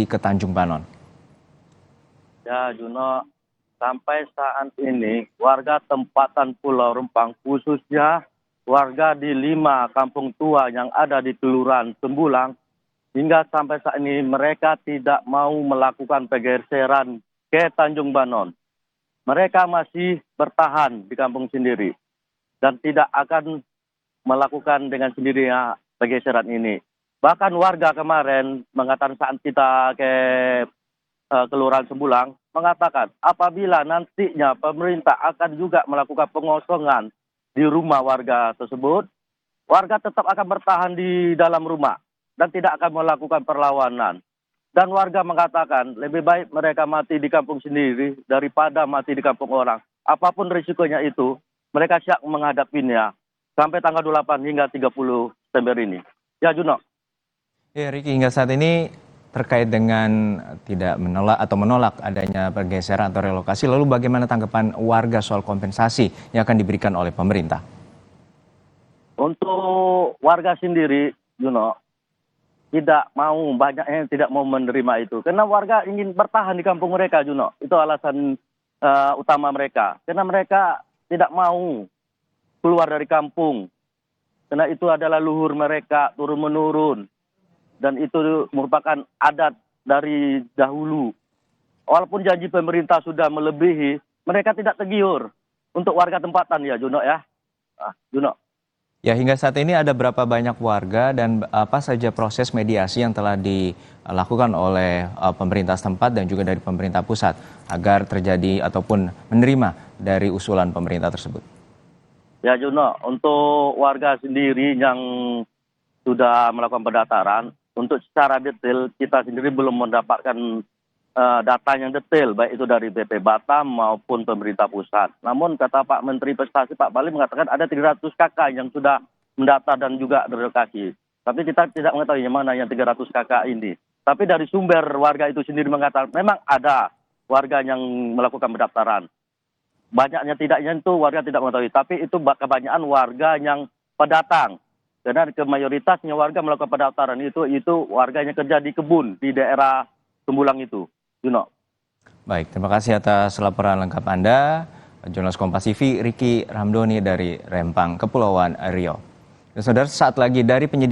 ke Tanjung Banon. Ya, Juno, sampai saat ini warga tempatan Pulau Rempang, khususnya warga di 5 kampung tua yang ada di Kelurahan Tembulang, hingga sampai saat ini mereka tidak mau melakukan pergeseran ke Tanjung Banon. Mereka masih bertahan di kampung sendiri dan tidak akan melakukan dengan sendirinya pergeseran ini. Bahkan warga kemarin mengatakan saat kita ke Kelurahan Tembulang mengatakan apabila nantinya pemerintah akan juga melakukan pengosongan di rumah warga tersebut, warga tetap akan bertahan di dalam rumah dan tidak akan melakukan perlawanan. Dan warga mengatakan lebih baik mereka mati di kampung sendiri daripada mati di kampung orang. Apapun risikonya itu, mereka siap menghadapinya sampai tanggal 28 hingga 30 September ini. Ya, Juno. Ya, Riki, hingga saat ini terkait dengan tidak menolak adanya pergeseran atau relokasi, lalu bagaimana tanggapan warga soal kompensasi yang akan diberikan oleh pemerintah? Untuk warga sendiri, Juno, banyak yang tidak mau menerima itu. Karena warga ingin bertahan di kampung mereka, Juno. Itu alasan utama mereka. Karena mereka tidak mau keluar dari kampung. Karena itu adalah luhur mereka turun-menurun. Dan itu merupakan adat dari dahulu. Walaupun janji pemerintah sudah melebihi, mereka tidak tergiur untuk warga tempatan ya, Juno ya. Juno. Ya, hingga saat ini ada berapa banyak warga dan apa saja proses mediasi yang telah dilakukan oleh pemerintah setempat dan juga dari pemerintah pusat agar terjadi ataupun menerima dari usulan pemerintah tersebut? Ya, Juno, untuk warga sendiri yang sudah melakukan pendaftaran, untuk secara detail kita sendiri belum mendapatkan data yang detail, baik itu dari BP Batam maupun pemerintah pusat. Namun kata Pak Menteri Investasi Pak Bali mengatakan ada 300 KK yang sudah mendaftar dan juga direlokasi. Tapi kita tidak mengetahui yang mana yang 300 KK ini. Tapi dari sumber warga itu sendiri mengatakan memang ada warga yang melakukan pendaftaran. Banyaknya tidaknya itu warga tidak mengetahui. Tapi itu kebanyakan warga yang pendatang. Karena mayoritasnya warga melakukan pendaftaran itu warganya kerja di kebun di daerah Tembulang itu. Juno. Baik, terima kasih atas laporan lengkap Anda, jurnalis Kompas TV Riki Ramdhani dari Rempang, Kepulauan Riau. Dan saudara, saat lagi dari penyidik